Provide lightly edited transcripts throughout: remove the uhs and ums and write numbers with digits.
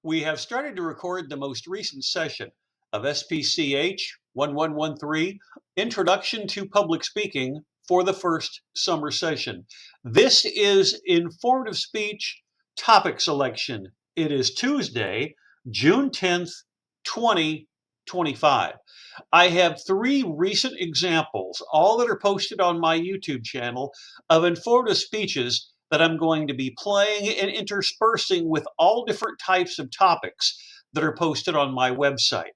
We have started to record the most recent session of SPCH 1113, Introduction to Public Speaking, for the first summer session. This is informative speech topic selection. It is Tuesday, June 10th, 2025. I have three recent examples, all that are posted on my YouTube channel, of informative speeches that I'm going to be playing and interspersing with all different types of topics that are posted on my website.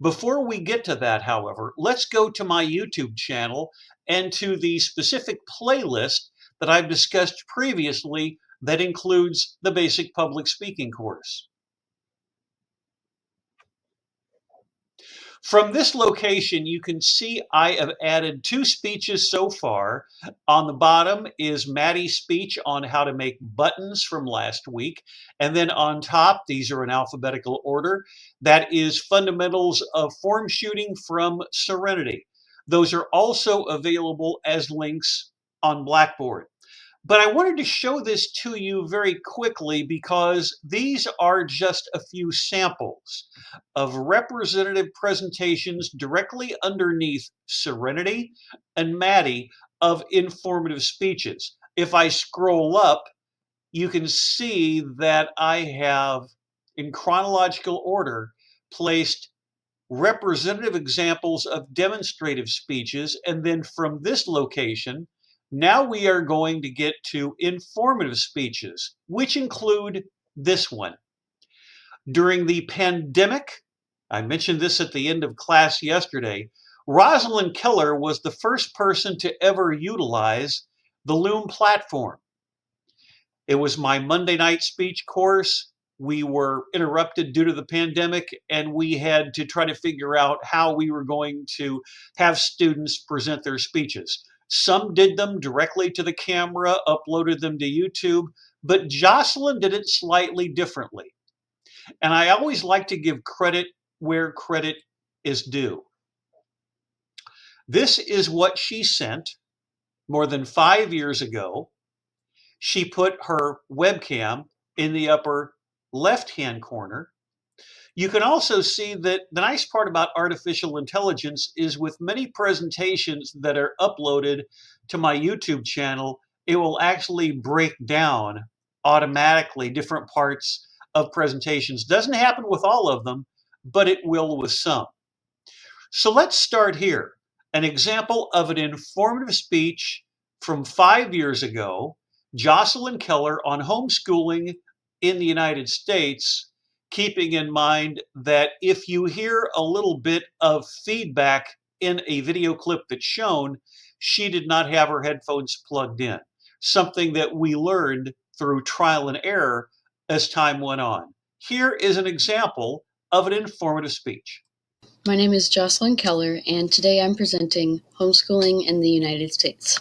Before we get to that, however, let's go to my YouTube channel and to the specific playlist that I've discussed previously that includes the basic public speaking course. From this location, you can see I have added two speeches so far. On the bottom is Maddie's speech on how to make buttons from last week. And then on top, these are in alphabetical order. That is Fundamentals of Form Shooting from Serenity. Those are also available as links on Blackboard. But I wanted to show this to you very quickly because these are just a few samples of representative presentations directly underneath Serenity and Maddie of informative speeches. If I scroll up, you can see that I have, in chronological order, placed representative examples of demonstrative speeches, and then from this location, now we are going to get to informative speeches, which include this one. During the pandemic, I mentioned this at the end of class yesterday, Rosalind Keller was the first person to ever utilize the Loom platform. It was my Monday night speech course. We were interrupted due to the pandemic, and we had to try to figure out how we were going to have students present their speeches. Some did them directly to the camera, uploaded them to YouTube, but Jocelyn did it slightly differently. And I always like to give credit where credit is due. This is what she sent more than 5 years ago. She put her webcam in the upper left-hand corner. You can also see that the nice part about artificial intelligence is with many presentations that are uploaded to my YouTube channel, it will actually break down automatically different parts of presentations. Doesn't happen with all of them, but it will with some. So let's start here. An example of an informative speech from 5 years ago, Jocelyn Keller on homeschooling in the United States, keeping in mind that if you hear a little bit of feedback in a video clip that's shown, she did not have her headphones plugged in, something that we learned through trial and error as time went on. Here is an example of an informative speech. My name is Jocelyn Keller, and today I'm presenting Homeschooling in the United States.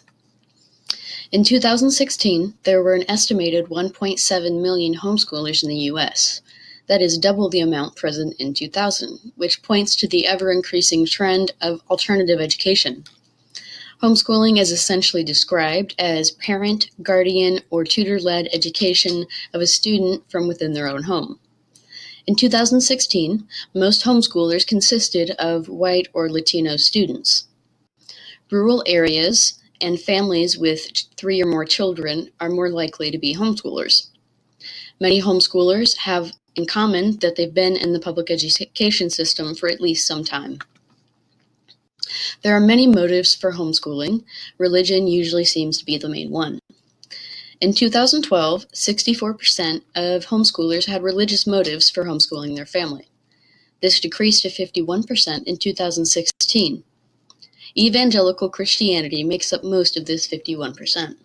In 2016, there were an estimated 1.7 million homeschoolers in the U.S. That is double the amount present in 2000, which points to the ever-increasing trend of alternative education. Homeschooling is essentially described as parent, guardian, or tutor-led education of a student from within their own home. In 2016, most homeschoolers consisted of white or Latino students. Rural areas and families with 3 or more children are more likely to be homeschoolers. Many homeschoolers have in common that they've been in the public education system for at least some time. There are many motives for homeschooling. Religion usually seems to be the main one. In 2012, 64% of homeschoolers had religious motives for homeschooling their family. This decreased to 51% in 2016. Evangelical Christianity makes up most of this 51%.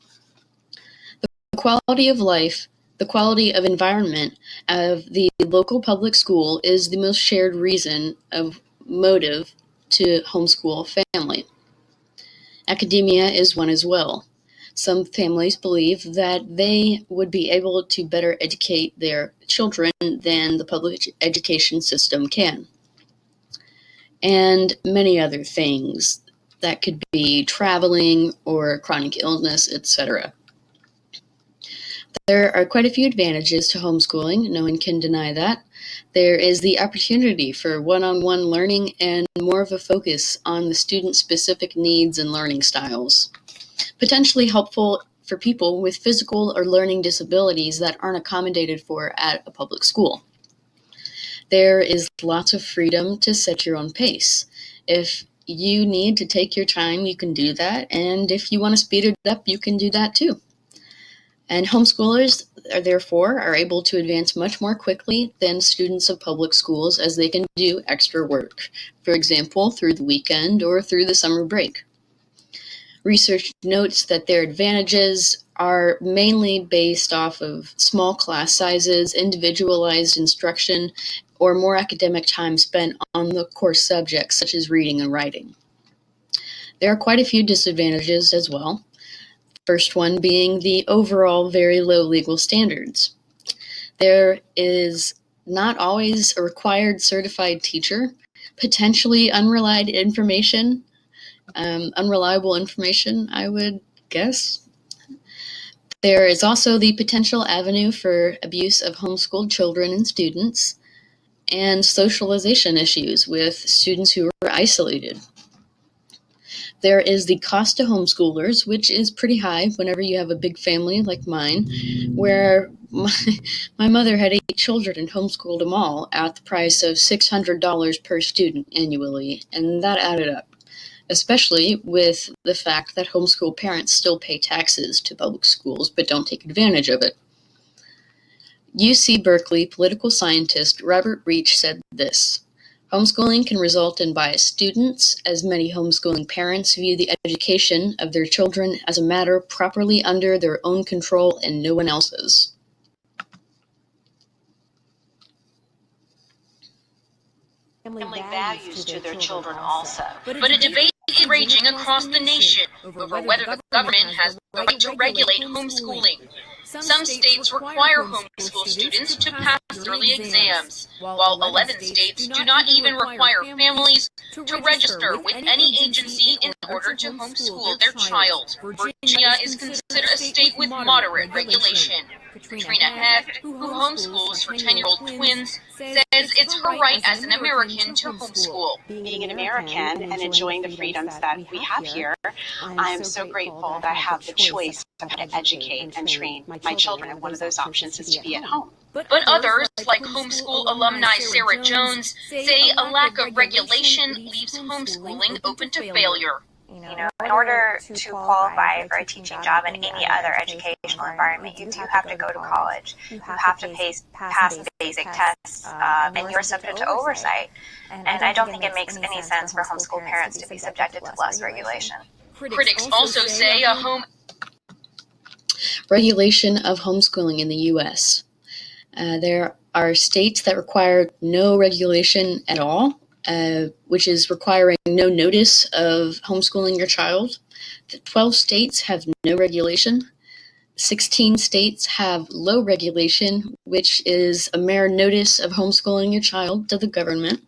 The quality of life, the quality of environment of the local public school is the most shared reason of motive to homeschool family. Academia is one as well. Some families believe that they would be able to better educate their children than the public education system can. And many other things that could be traveling or chronic illness, etc. there are quite a few advantages to homeschooling. No one can deny that. There is the opportunity for one-on-one learning and more of a focus on the student-specific needs and learning styles. Potentially helpful for people with physical or learning disabilities that aren't accommodated for at a public school. There is lots of freedom to set your own pace. If you need to take your time, you can do that, and if you want to speed it up, you can do that too. And homeschoolers therefore are able to advance much more quickly than students of public schools, as they can do extra work, for example, through the weekend or through the summer break. Research notes that their advantages are mainly based off of small class sizes, individualized instruction, or more academic time spent on the core subjects such as reading and writing. There are quite a few disadvantages as well. First one being the overall very low legal standards. There is not always a required certified teacher, potentially unreliable information, I would guess. There is also the potential avenue for abuse of homeschooled children and students, and socialization issues with students who are isolated. There is the cost to homeschoolers, which is pretty high whenever you have a big family like mine, where my mother had 8 children and homeschooled them all at the price of $600 per student annually, and that added up, especially with the fact that homeschool parents still pay taxes to public schools but don't take advantage of it. UC Berkeley political scientist Reppert said this: "Homeschooling can result in biased students, as many homeschooling parents view the education of their children as a matter properly under their own control and no one else's." Family values to their children also. But a debate is raging across the nation over whether the government has the right to regulate homeschooling. Some states require homeschool students to pass early exams, while 11 states do not even require families to register with any agency in order to homeschool their child. Virginia is considered a state with moderate regulation. Katrina Hecht, who homeschools her 10-year-old twins, says it's her right as an American to homeschool. Being an American and enjoying the freedoms that we have here, I'm so grateful that I have the choice of how to educate and train my children, and one of those options is to be at home. But others, like homeschool alumni Sarah Jones, say a lack of regulation leaves homeschooling open to failure. In order to qualify for a teaching job in any other educational environment, you do have to go to college. You have to pass basic tests, and you're subject to oversight. And I don't think it makes any sense for homeschool parents to be subjected to less regulation. Critics also say Regulation of homeschooling in the U.S. There are states that require no regulation at all, which is requiring no notice of homeschooling your child. 12 states have no regulation. 16 states have low regulation, which is a mere notice of homeschooling your child to the government.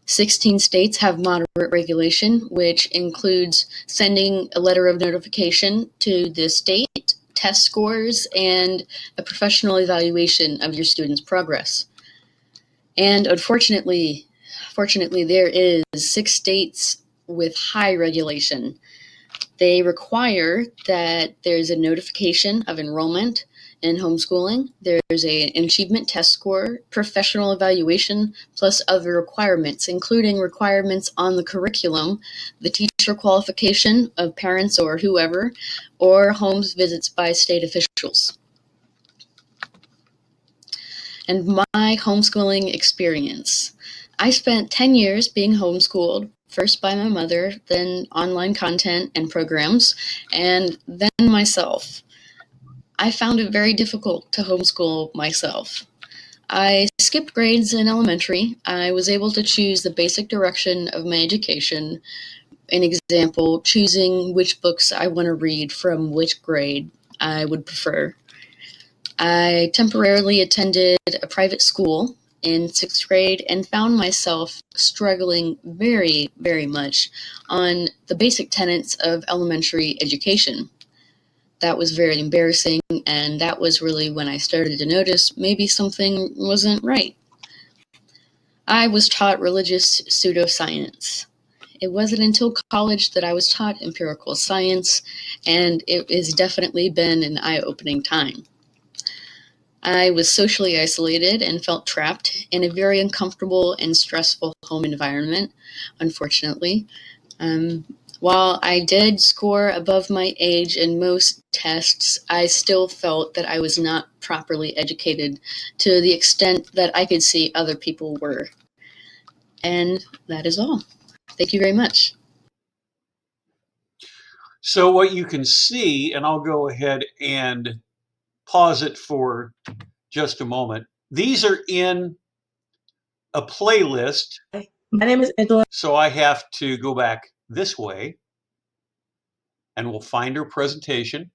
16 states have moderate regulation, which includes sending a letter of notification to the state, test scores, and a professional evaluation of your student's progress. And unfortunately, there is 6 states with high regulation. They require that there's a notification of enrollment in homeschooling. There's an achievement test score, professional evaluation, plus other requirements, including requirements on the curriculum, the teacher qualification of parents or whoever, or homes visits by state officials. And my homeschooling experience. I spent 10 years being homeschooled, first by my mother, then online content and programs, and then myself. I found it very difficult to homeschool myself. I skipped grades in elementary. I was able to choose the basic direction of my education. An example, choosing which books I want to read from which grade I would prefer. I temporarily attended a private school in 6th grade and found myself struggling very, very much on the basic tenets of elementary education. that was very embarrassing, and that was really when I started to notice maybe something wasn't right. I was taught religious pseudoscience. It wasn't until college that I was taught empirical science, and it has definitely been an eye-opening time. I was socially isolated and felt trapped in a very uncomfortable and stressful home environment, unfortunately. Um, while I did score above my age in most tests, I still felt that I was not properly educated to the extent that I could see other people were. And that is all. Thank you very much. So what you can see, and I'll go ahead and pause it for just a moment. These are in a playlist. My name is Angela. So I have to go back this way and we'll find her presentation.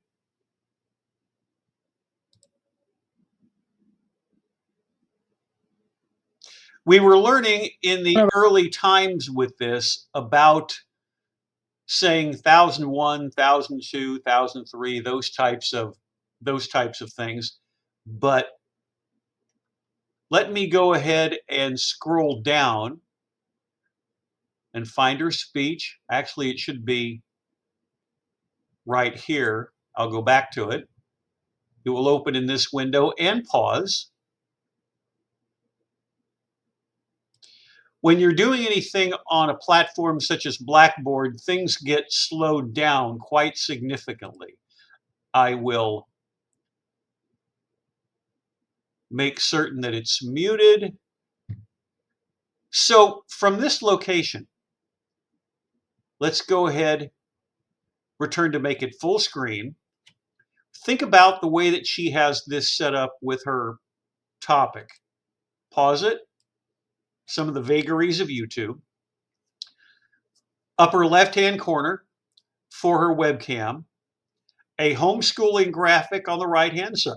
We were learning in the early times with this about saying 1001, 1002, 1003, those types of things. But let me go ahead and scroll down and find her speech. Actually, it should be right here. I'll go back to it. It will open in this window and pause. When you're doing anything on a platform such as Blackboard, things get slowed down quite significantly. I will make certain that it's muted. So from this location, let's go ahead, return to make it full screen. Think about the way that she has this set up with her topic. Pause it. Some of the vagaries of YouTube. Upper left-hand corner for her webcam, a homeschooling graphic on the right-hand side.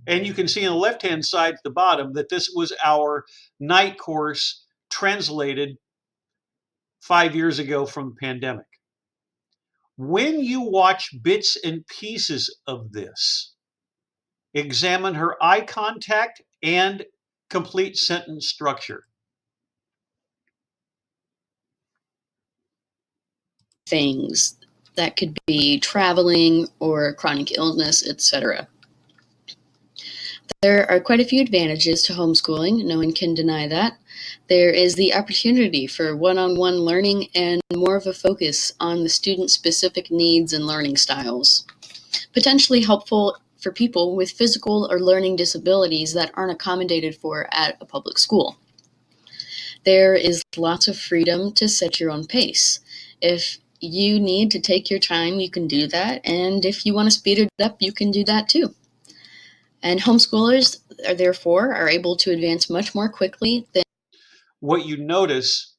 And you can see on the left-hand side at the bottom that this was our night course translated 5 years ago from the pandemic. When you watch bits and pieces of this, examine her eye contact and complete sentence structure. Things that could be traveling or chronic illness, etc. There are quite a few advantages to homeschooling, no one can deny that. There is the opportunity for one-on-one learning and more of a focus on the student-specific needs and learning styles. Potentially helpful for people with physical or learning disabilities that aren't accommodated for at a public school. There is lots of freedom to set your own pace. If you need to take your time, you can do that, and if you want to speed it up, you can do that too. And homeschoolers, therefore, are able to advance much more quickly than. What you notice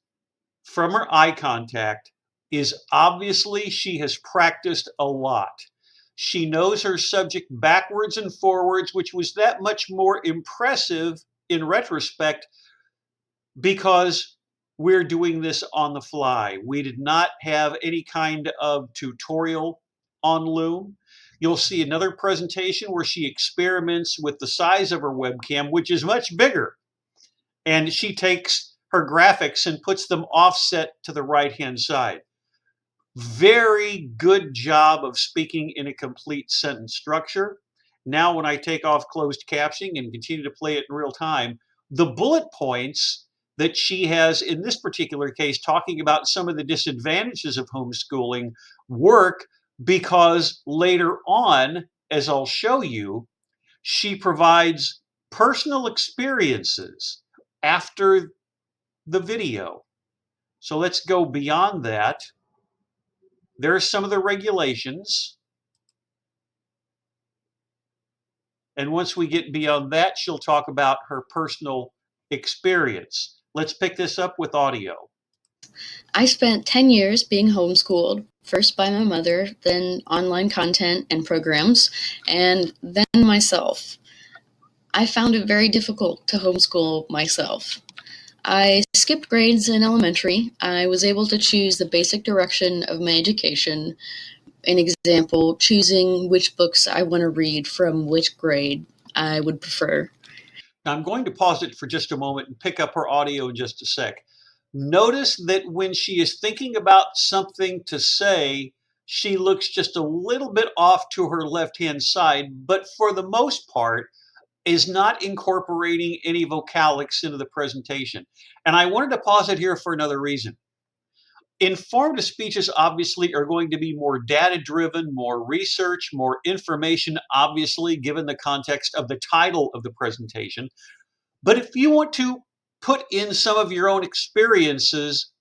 from her eye contact is obviously she has practiced a lot. She knows her subject backwards and forwards, which was that much more impressive in retrospect because we're doing this on the fly. We did not have any kind of tutorial on Loom. You'll see another presentation where she experiments with the size of her webcam, which is much bigger. And she takes her graphics and puts them offset to the right-hand side. Very good job of speaking in a complete sentence structure. Now, when I take off closed captioning and continue to play it in real time, the bullet points that she has in this particular case talking about some of the disadvantages of homeschooling work because later on, as I'll show you, she provides personal experiences after the video. So let's go beyond that. There are some of the regulations. And once we get beyond that, she'll talk about her personal experience. Let's pick this up with audio. I spent 10 years being homeschooled, first by my mother, then online content and programs, and then myself. I found it very difficult to homeschool myself. I skipped grades in elementary. I was able to choose the basic direction of my education, an example, choosing which books I want to read from which grade I would prefer. Now I'm going to pause it for just a moment and pick up her audio in just a sec. Notice that when she is thinking about something to say, she looks just a little bit off to her left-hand side, but for the most part is not incorporating any vocalics into the presentation. And I wanted to pause it here for another reason. Informative speeches obviously are going to be more data driven, more research, more information, obviously, given the context of the title of the presentation. But if you want to put in some of your own experiences,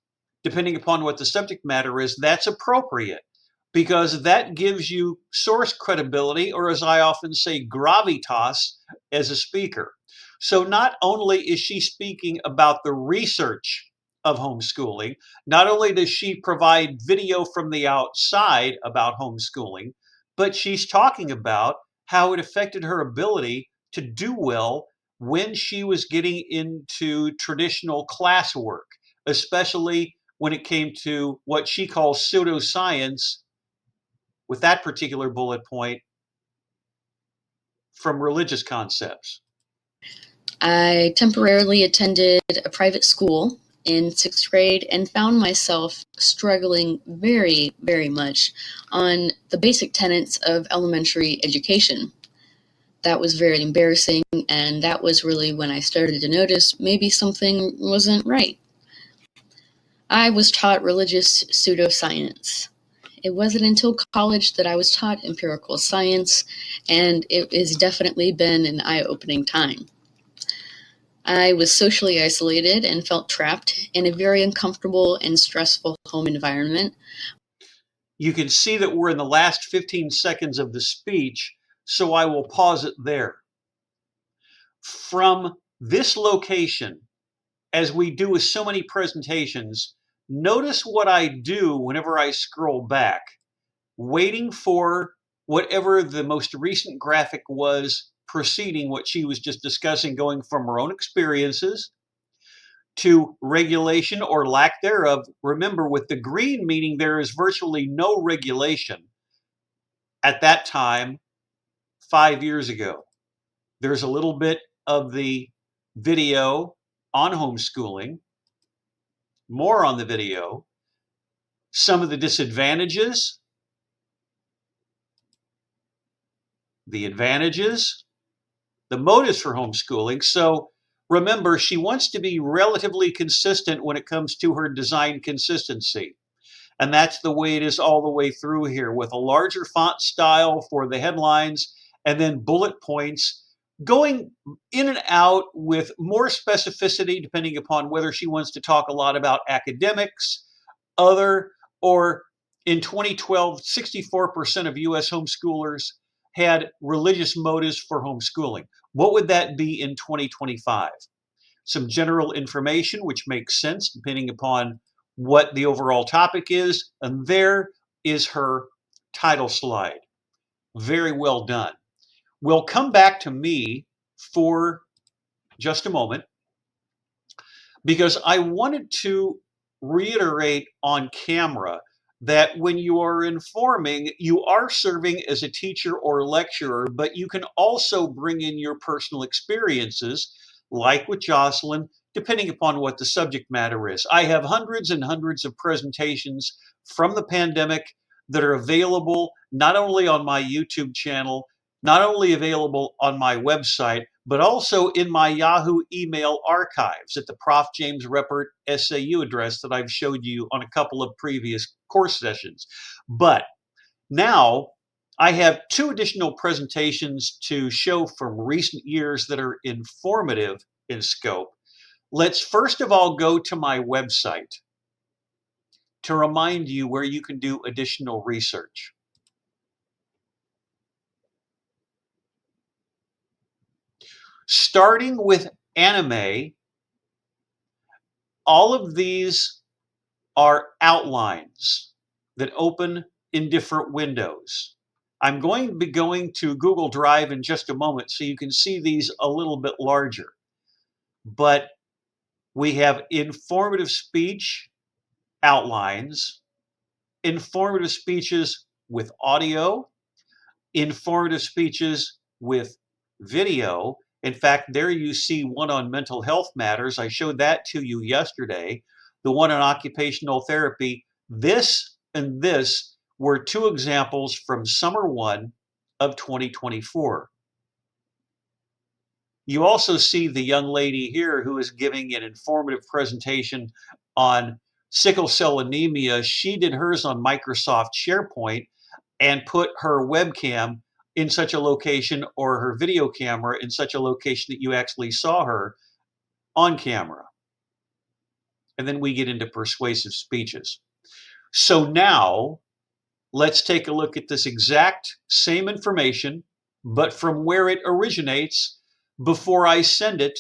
depending upon what the subject matter is, that's appropriate because that gives you source credibility, or as I often say, gravitas as a speaker. So not only is she speaking about the research of homeschooling, not only does she provide video from the outside about homeschooling, but she's talking about how it affected her ability to do well when she was getting into traditional classwork, especially when it came to what she calls pseudoscience, with that particular bullet point from religious concepts. I temporarily attended a private school in sixth grade and found myself struggling very, very much on the basic tenets of elementary education. That was very embarrassing, and that was really when I started to notice maybe something wasn't right. I was taught religious pseudoscience. It wasn't until college that I was taught empirical science, and it has definitely been an eye-opening time. I was socially isolated and felt trapped in a very uncomfortable and stressful home environment. You can see that we're in the last 15 seconds of the speech, so I will pause it there. From this location, as we do with so many presentations, notice what I do whenever I scroll back, waiting for whatever the most recent graphic was preceding what she was just discussing, going from her own experiences to regulation or lack thereof. Remember, with the green meaning there is virtually no regulation at that time 5 years ago. There's a little bit of the video on homeschooling, more on the video, some of the disadvantages, the advantages, the motives for homeschooling. So remember, she wants to be relatively consistent when it comes to her design consistency. And that's the way it is all the way through here, with a larger font style for the headlines and then bullet points going in and out with more specificity depending upon whether she wants to talk a lot about academics, other, or in 2012, 64% of US homeschoolers had religious motives for homeschooling. What would that be in 2025? Some general information, which makes sense depending upon what the overall topic is. And there is her title slide. Very well done. We'll come back to me for just a moment because I wanted to reiterate on camera that when you are informing, you are serving as a teacher or lecturer, but you can also bring in your personal experiences, like with Jocelyn, depending upon what the subject matter is. I have hundreds and hundreds of presentations from the pandemic that are available not only on my YouTube channel, not only available on my website, but also in my Yahoo email archives at the Prof. James Reppert SAU address that I've showed you on a couple of previous course sessions. But now I have two additional presentations to show from recent years that are informative in scope. Let's first of all go to my website to remind you where you can do additional research. Starting with anime, all of these are outlines that open in different windows. I'm going to be going to Google Drive in just a moment so you can see these a little bit larger. But we have informative speech outlines, informative speeches with audio, informative speeches with video. In fact, there you see one on mental health matters. I showed that to you yesterday. The one on occupational therapy. This and this were two examples from summer 1 of 2024. You also see the young lady here who is giving an informative presentation on sickle cell anemia. She did hers on Microsoft SharePoint and put her webcam in such a location, or her video camera in such a location, that you actually saw her on camera. And then we get into persuasive speeches. So now let's take a look at this exact same information, but from where it originates before I send it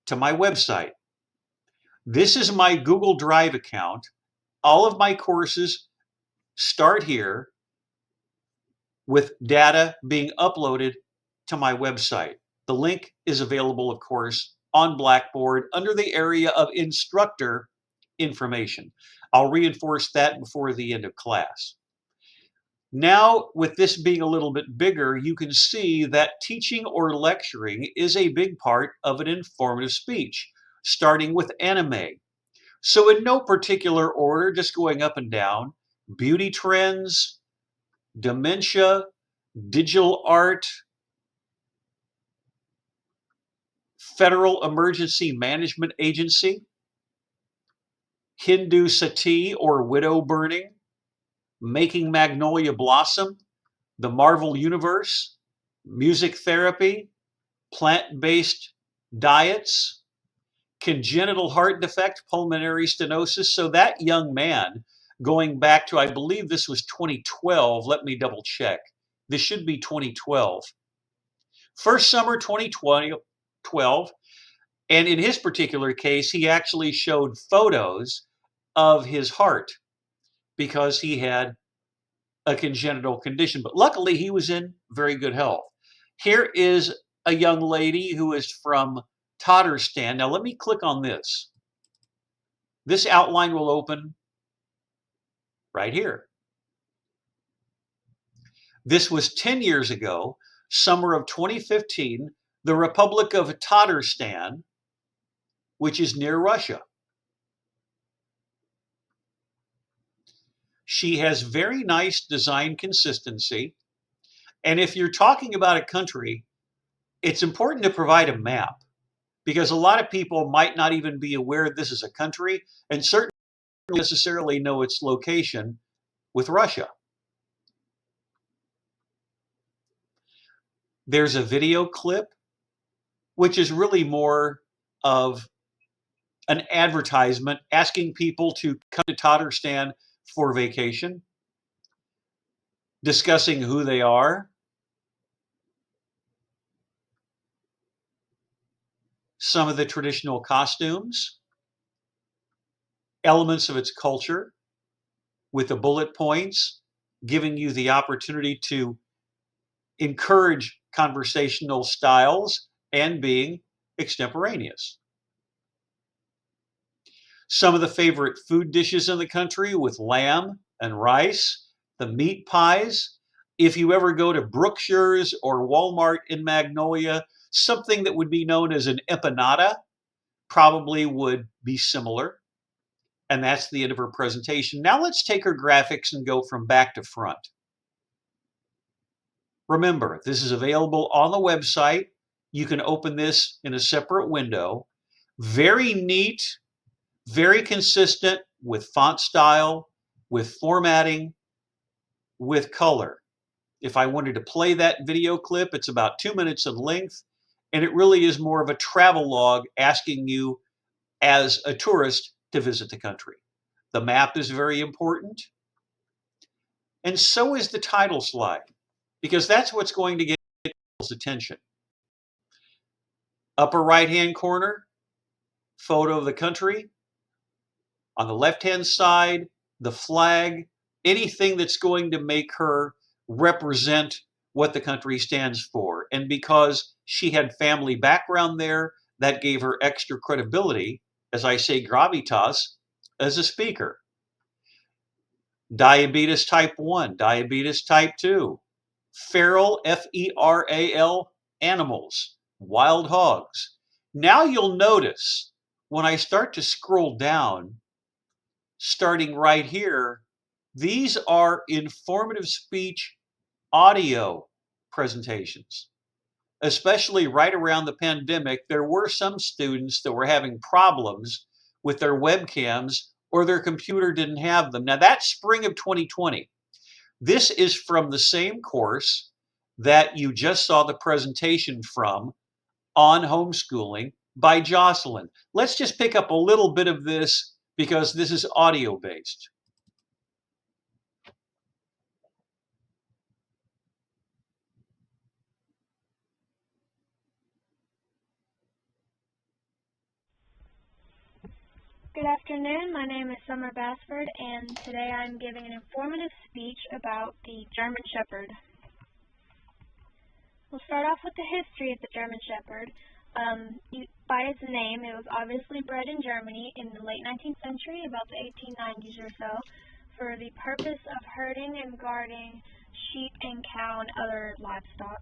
to my website. This is my Google Drive account. All of my courses start here with data being uploaded to my website. The link is available, of course, on Blackboard under the area of instructor information. I'll reinforce that before the end of class. Now, with this being a little bit bigger, you can see that teaching or lecturing is a big part of an informative speech, starting with anime. So in no particular order, just going up and down: beauty trends, dementia, digital art, Federal Emergency Management Agency, Hindu sati or widow burning, making magnolia blossom, the Marvel Universe, music therapy, plant-based diets, congenital heart defect, pulmonary stenosis. So that young man, going back to, I believe this was 2012, let me double check. This should be 2012. First summer 2012, and in his particular case, he actually showed photos of his heart because he had a congenital condition. But luckily, he was in very good health. Here is a young lady who is from Tatarstan. Now, let me click on this. This outline will open right here. This was 10 years ago, summer of 2015, the Republic of Tatarstan, which is near Russia. She has very nice design consistency. And if you're talking about a country, it's important to provide a map, because a lot of people might not even be aware this is a country, and certainly necessarily know its location with Russia. There's a video clip, which is really more of an advertisement asking people to come to Tatarstan for vacation, discussing who they are, some of the traditional costumes, elements of its culture, with the bullet points, giving you the opportunity to encourage conversational styles and being extemporaneous. Some of the favorite food dishes in the country with lamb and rice, the meat pies. If you ever go to Brookshire's or Walmart in Magnolia, something that would be known as an empanada probably would be similar. And that's the end of her presentation. Now let's take her graphics and go from back to front. Remember, this is available on the website. You can open this in a separate window. Very neat, very consistent with font style, with formatting, with color. If I wanted to play that video clip, it's about 2 minutes in length, and it really is more of a travel log asking you as a tourist to visit the country. The map is very important, and so is the title slide, because that's what's going to get people's attention. Upper right-hand corner, photo of the country. On the left-hand side, the flag, anything that's going to make her represent what the country stands for. And because she had family background there, that gave her extra credibility, as I say, gravitas, as a speaker. diabetes type 1, diabetes type 2, feral, Feral, animals, wild hogs. Now you'll notice when I start to scroll down, starting right here, these are informative speech audio presentations. Especially right around the pandemic, there were some students that were having problems with their webcams or their computer didn't have them. Now that's spring of 2020. This is from the same course that you just saw the presentation from on homeschooling by Jocelyn. Let's just pick up a little bit of this because this is audio based. Good afternoon, my name is Summer Basford, and today I'm giving an informative speech about the German Shepherd. We'll start off with the history of the German Shepherd. By its name, it was obviously bred in Germany in the late 19th century, about the 1890s or so, for the purpose of herding and guarding sheep and cow and other livestock.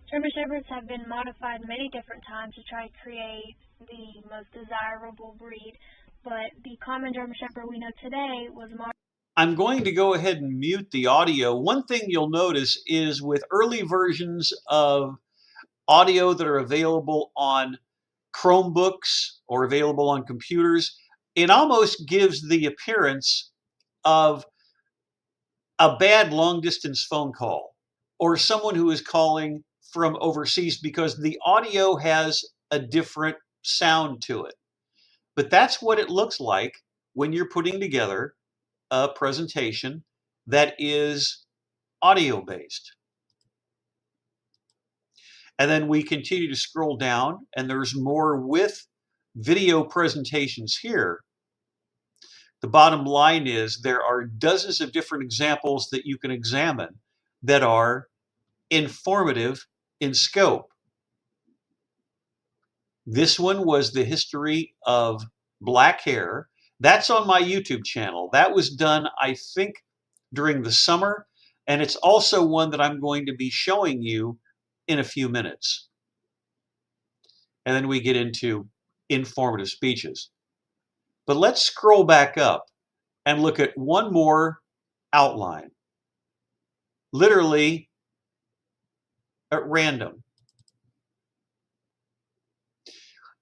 German Shepherds have been modified many different times to try to create the most desirable breed, but the common German Shepherd we know today was modified. I'm going to go ahead and mute the audio. One thing you'll notice is with early versions of audio that are available on Chromebooks or available on computers, it almost gives the appearance of a bad long distance phone call or someone who is calling from overseas because the audio has a different sound to it. But that's what it looks like when you're putting together a presentation that is audio based. And then we continue to scroll down and there's more with video presentations here. The bottom line is there are dozens of different examples that you can examine that are informative in scope. This one was the history of black hair. That's on my YouTube channel. That was done, I think, during the summer, and it's also one that I'm going to be showing you in a few minutes. And then we get into informative speeches. But let's scroll back up and look at one more outline, literally at random.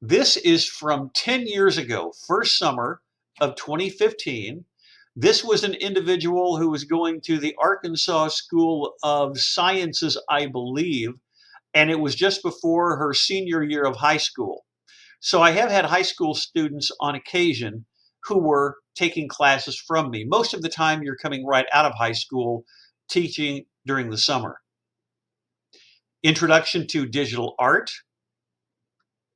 This is from 10 years ago, first summer of 2015. This was an individual who was going to the Arkansas School of Sciences, I believe, and it was just before her senior year of high school. So I have had high school students on occasion who were taking classes from me. Most of the time you're coming right out of high school teaching during the summer. Introduction to digital art,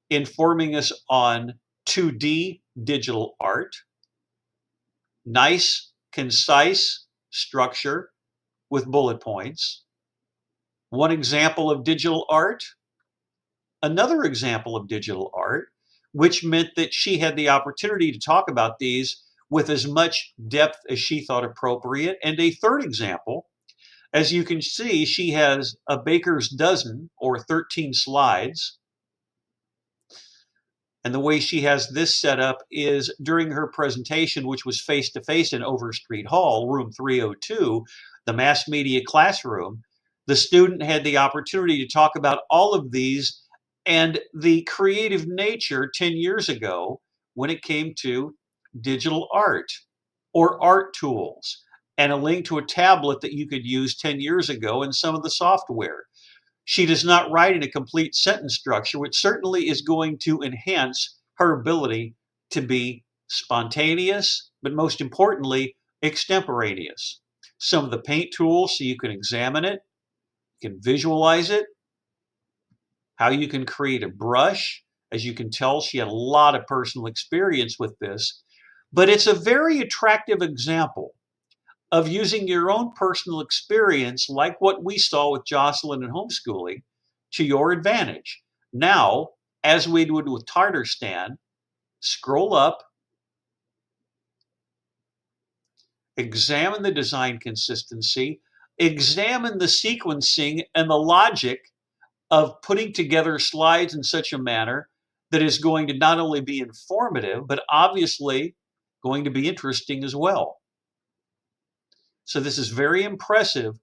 informing us on 2D digital art, nice, concise structure with bullet points. One example of digital art, another example of digital art, which meant that she had the opportunity to talk about these with as much depth as she thought appropriate. And a third example, as you can see, she has a baker's dozen or 13 slides. And the way she has this set up is during her presentation, which was face-to-face in Overstreet Hall, room 302, the mass media classroom, the student had the opportunity to talk about all of these and the creative nature 10 years ago when it came to digital art or art tools, and a link to a tablet that you could use 10 years ago and some of the software. She does not write in a complete sentence structure, which certainly is going to enhance her ability to be spontaneous, but most importantly, extemporaneous. Some of the paint tools so you can examine it, you can visualize it, how you can create a brush. As you can tell, she had a lot of personal experience with this, but it's a very attractive example of using your own personal experience, like what we saw with Jocelyn and homeschooling, to your advantage. Now, as we would with Tartarstan, scroll up examine the design consistency, examine the sequencing and the logic of putting together slides in such a manner that is going to not only be informative, but obviously going to be interesting as well. So this is very impressive.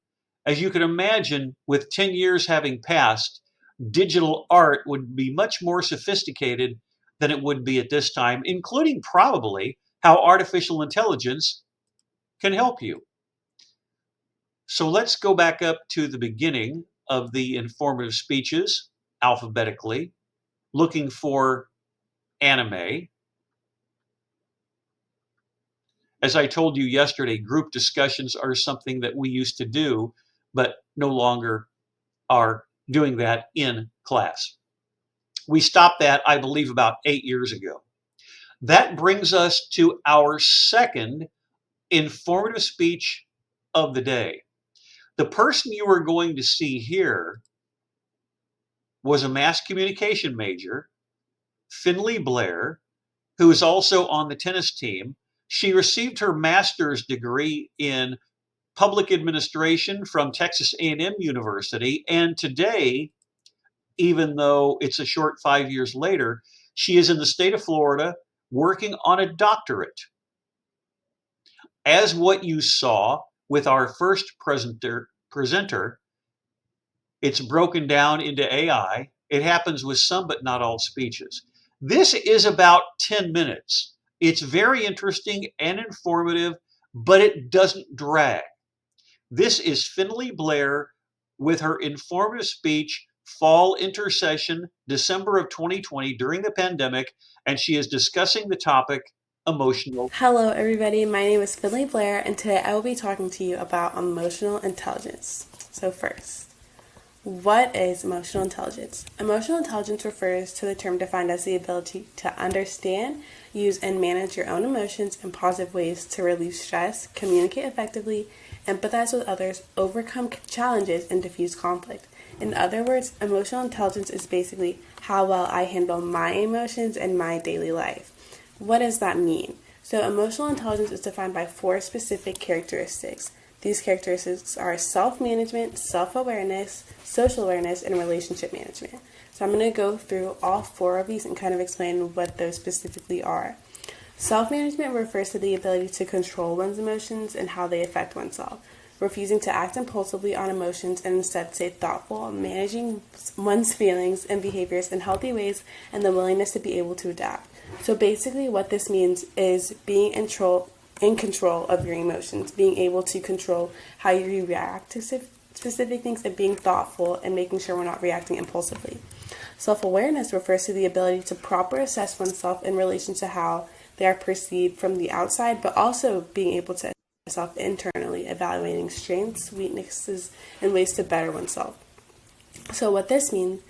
As you can imagine, with 10 years having passed, digital art would be much more sophisticated than it would be at this time, including probably how artificial intelligence can help you. So let's go back up to the beginning of the informative speeches alphabetically, looking for anime. As I told you yesterday, group discussions are something that we used to do, but no longer are doing that in class. We stopped that, I believe, about 8 years ago. That brings us to our second informative speech of the day. The person you are going to see here was a mass communication major, Finley Blair, who is also on the tennis team. She received her master's degree in public administration from Texas A&M University, and today, even though it's a short 5 years later, she is in the state of Florida working on a doctorate. As what you saw with our first presenter, it's broken down into AI. It happens with some but not all speeches. This is about 10 minutes. It's very interesting and informative, but it doesn't drag. This is Finley Blair with her informative speech, Fall Intercession, December of 2020 during the pandemic, and she is discussing the topic emotional. Hello everybody, my name is Finley Blair and today I will be talking to you about emotional intelligence. So first, what is emotional intelligence? Emotional intelligence refers to the term defined as the ability to understand, use, and manage your own emotions in positive ways to relieve stress, communicate effectively, empathize with others, overcome challenges, and diffuse conflict. In other words, emotional intelligence is basically how well I handle my emotions in my daily life. What does that mean? So emotional intelligence is defined by 4 specific characteristics. These characteristics are self-management, self-awareness, social awareness, and relationship management. So I'm going to go through all 4 of these and kind of explain what those specifically are. Self-management refers to the ability to control one's emotions and how they affect oneself. Refusing to act impulsively on emotions and instead stay thoughtful, managing one's feelings and behaviors in healthy ways, and the willingness to be able to adapt. So basically what this means is being in control of your emotions, being able to control how you react to specific things, and being thoughtful and making sure we're not reacting impulsively. Self-awareness refers to the ability to properly assess oneself in relation to how they are perceived from the outside, but also being able to yourself internally, evaluating strengths, weaknesses, and ways to better oneself. So what this means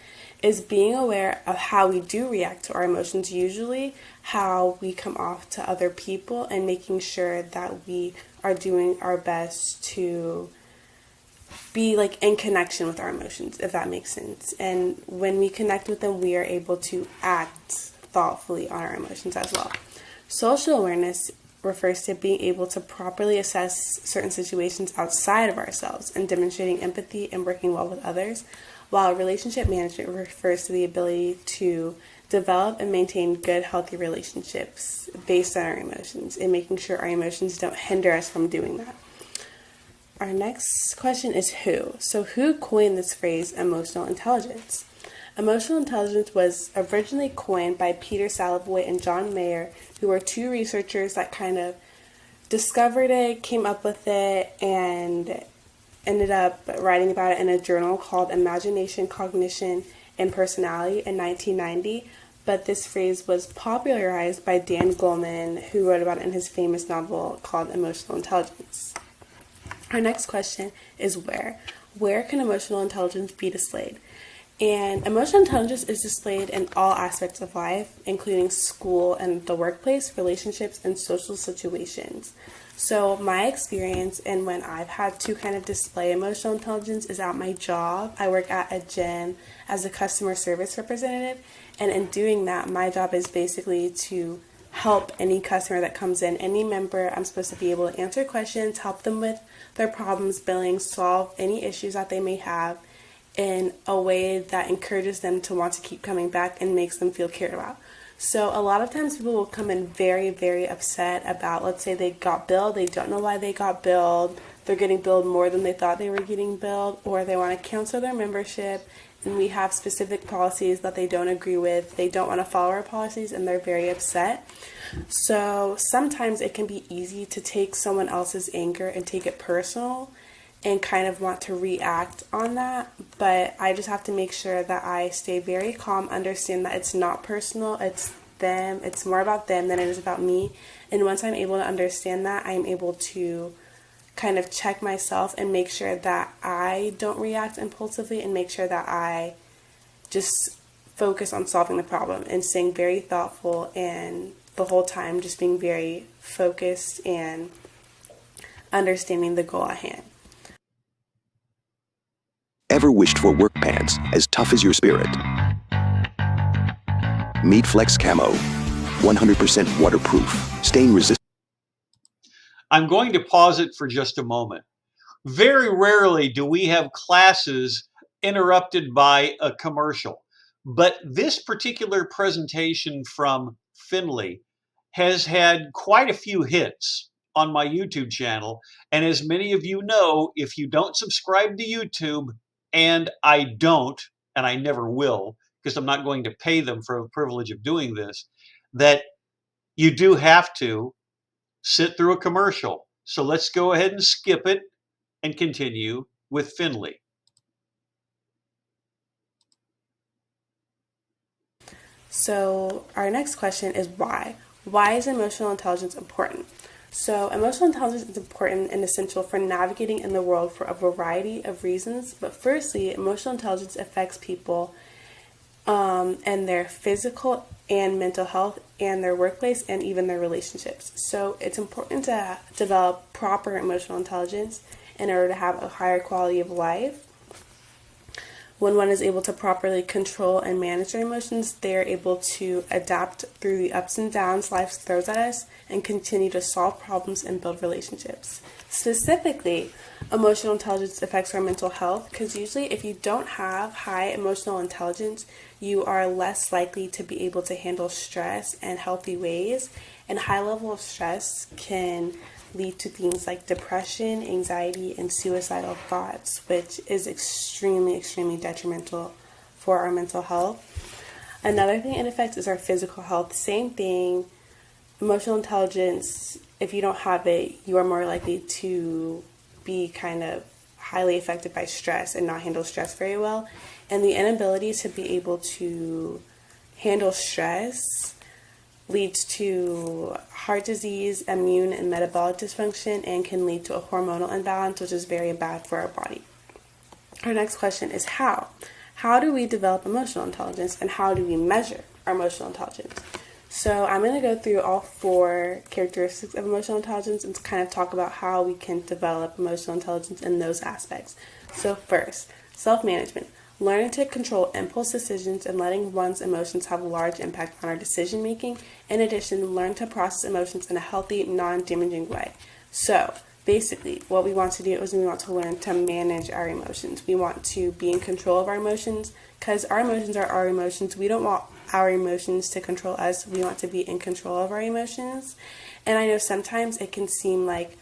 is being aware of how we do react to our emotions, usually how we come off to other people, and making sure that we are doing our best to be in connection with our emotions, if that makes sense. And when we connect with them, we are able to act thoughtfully on our emotions as well. Social awareness refers to being able to properly assess certain situations outside of ourselves and demonstrating empathy and working well with others, while relationship management refers to the ability to develop and maintain good, healthy relationships based on our emotions and making sure our emotions don't hinder us from doing that. Our next question is who? So who coined this phrase, emotional intelligence? Emotional intelligence was originally coined by Peter Salovey and John Mayer, who were 2 researchers that kind of discovered it, came up with it, and ended up writing about it in a journal called Imagination, Cognition, and Personality in 1990. But this phrase was popularized by Dan Goleman, who wrote about it in his famous novel called Emotional Intelligence. Our next question is where? Where can emotional intelligence be displayed? And emotional intelligence is displayed in all aspects of life, including school and the workplace, relationships, and social situations. So my experience and when I've had to kind of display emotional intelligence is at my job. I work at a gym as a customer service representative, and in doing that, my job is basically to help any customer that comes in, any member. I'm supposed to be able to answer questions, help them with their problems, billing, solve any issues that they may have in a way that encourages them to want to keep coming back and makes them feel cared about. So a lot of times people will come in very, very upset about, let's say they got billed, they don't know why they got billed, they're getting billed more than they thought they were getting billed, or they want to cancel their membership, and we have specific policies that they don't agree with. They don't want to follow our policies and they're very upset. So sometimes it can be easy to take someone else's anger and take it personal and kind of want to react on that. But I just have to make sure that I stay very calm, understand that it's not personal, it's them, it's more about them than it is about me. And once I'm able to understand that, I'm able to kind of check myself and make sure that I don't react impulsively and make sure that I just focus on solving the problem and staying very thoughtful and the whole time just being very focused and understanding the goal at hand. Ever wished for work pants as tough as your spirit? Meet Flex Camo. 100% waterproof, stain resistant. I'm going to pause it for just a moment. Very rarely do we have classes interrupted by a commercial, but this particular presentation from Finley has had quite a few hits on my YouTube channel. And as many of you know, if you don't subscribe to YouTube, and I don't, and I never will, because I'm not going to pay them for the privilege of doing this, that you do have to sit through a commercial. So let's go ahead and skip it and continue with Finley. So our next question is why? Why is emotional intelligence important? So emotional intelligence is important and essential for navigating in the world for a variety of reasons. But firstly, emotional intelligence affects people and their physical and mental health and their workplace and even their relationships. So it's important to develop proper emotional intelligence in order to have a higher quality of life. When one is able to properly control and manage their emotions, they are able to adapt through the ups and downs life throws at us and continue to solve problems and build relationships. Specifically, emotional intelligence affects our mental health because usually if you don't have high emotional intelligence, you are less likely to be able to handle stress in healthy ways, and high level of stress can lead to things like depression, anxiety, and suicidal thoughts, which is extremely, extremely detrimental for our mental health. Another thing it affects is our physical health. Same thing, emotional intelligence, if you don't have it, you are more likely to be kind of highly affected by stress and not handle stress very well. And the inability to be able to handle stress leads to heart disease, immune and metabolic dysfunction, and can lead to a hormonal imbalance, which is very bad for our body. Our next question is how? How do we develop emotional intelligence and how do we measure our emotional intelligence? So I'm going to go through all 4 characteristics of emotional intelligence and kind of talk about how we can develop emotional intelligence in those aspects. So first, self-management. Learning to control impulse decisions and letting one's emotions have a large impact on our decision making. In addition, learn to process emotions in a healthy, non-damaging way. So basically, what we want to do is we want to learn to manage our emotions. We want to be in control of our emotions because our emotions are our emotions. We don't want our emotions to control us. We want to be in control of our emotions. And I know sometimes it can seem like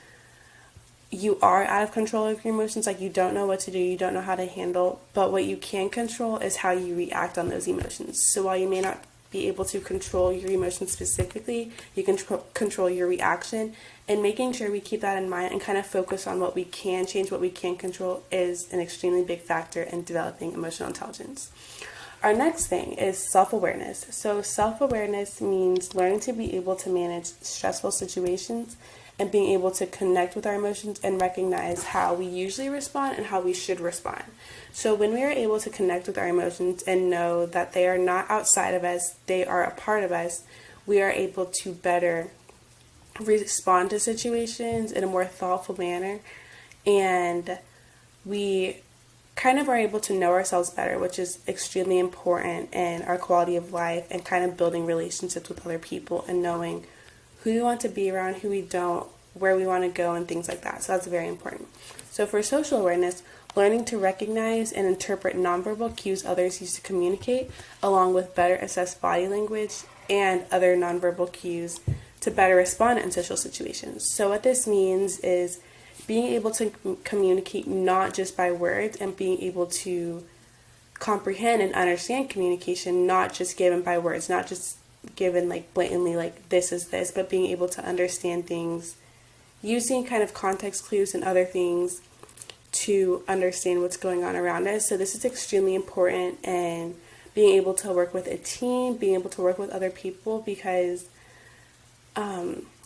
you are out of control of your emotions, like you don't know what to do, you don't know how to handle, but what you can control is how you react on those emotions. So while you may not be able to control your emotions specifically, you can control your reaction, and making sure we keep that in mind and kind of focus on what we can change, what we can control is an extremely big factor in developing emotional intelligence. Our next thing is self-awareness. So self-awareness means learning to be able to manage stressful situations and being able to connect with our emotions and recognize how we usually respond and how we should respond. So when we are able to connect with our emotions and know that they are not outside of us, they are a part of us, we are able to better respond to situations in a more thoughtful manner, and we kind of are able to know ourselves better, which is extremely important in our quality of life and kind of building relationships with other people and knowing who we want to be around, who we don't, where we want to go, and things like that. So that's very important. So for social awareness, learning to recognize and interpret nonverbal cues others use to communicate, along with better assess body language and other nonverbal cues to better respond in social situations. So what this means is being able to communicate not just by words and being able to comprehend and understand communication not just given by words, not just given like blatantly like this is this, but being able to understand things using kind of context clues and other things to understand what's going on around us. So this is extremely important, and being able to work with a team, being able to work with other people, because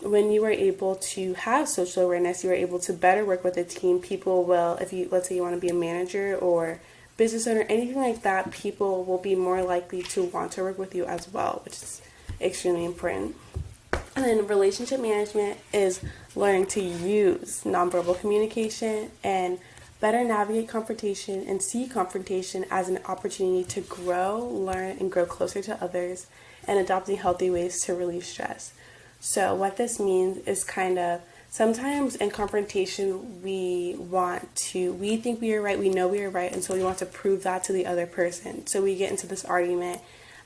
when you are able to have social awareness, you are able to better work with a team. People will, if you, let's say you want to be a manager or business owner, anything like that, people will be more likely to want to work with you as well, which is extremely important. And then relationship management is learning to use nonverbal communication and better navigate confrontation and see confrontation as an opportunity to grow, learn, and grow closer to others, and adopting healthy ways to relieve stress. So what this means is kind of sometimes in confrontation we think we are right, we know we are right, and so we want to prove that to the other person. So we get into this argument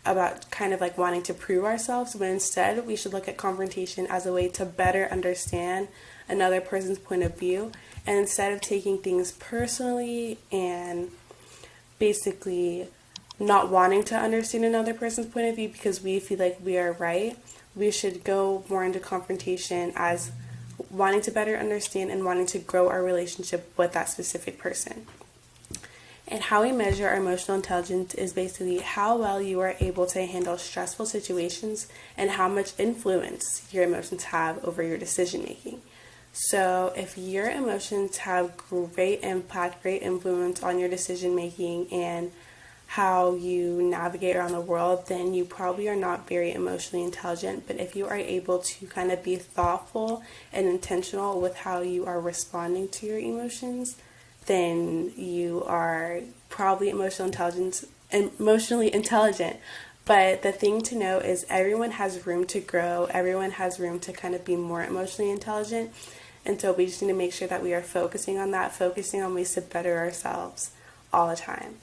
about kind of like wanting to prove ourselves, but instead we should look at confrontation as a way to better understand another person's point of view. And instead of taking things personally and basically not wanting to understand another person's point of view because we feel like we are right, we should go more into confrontation as wanting to better understand and wanting to grow our relationship with that specific person. And how we measure our emotional intelligence is basically how well you are able to handle stressful situations and how much influence your emotions have over your decision making. So if your emotions have great impact, great influence on your decision making and how you navigate around the world, then you probably are not very emotionally intelligent. But if you are able to kind of be thoughtful and intentional with how you are responding to your emotions, then you are probably emotionally intelligent. But the thing to know is everyone has room to grow. Everyone has room to kind of be more emotionally intelligent. And so we just need to make sure that we are focusing on that, focusing on ways to better ourselves all the time.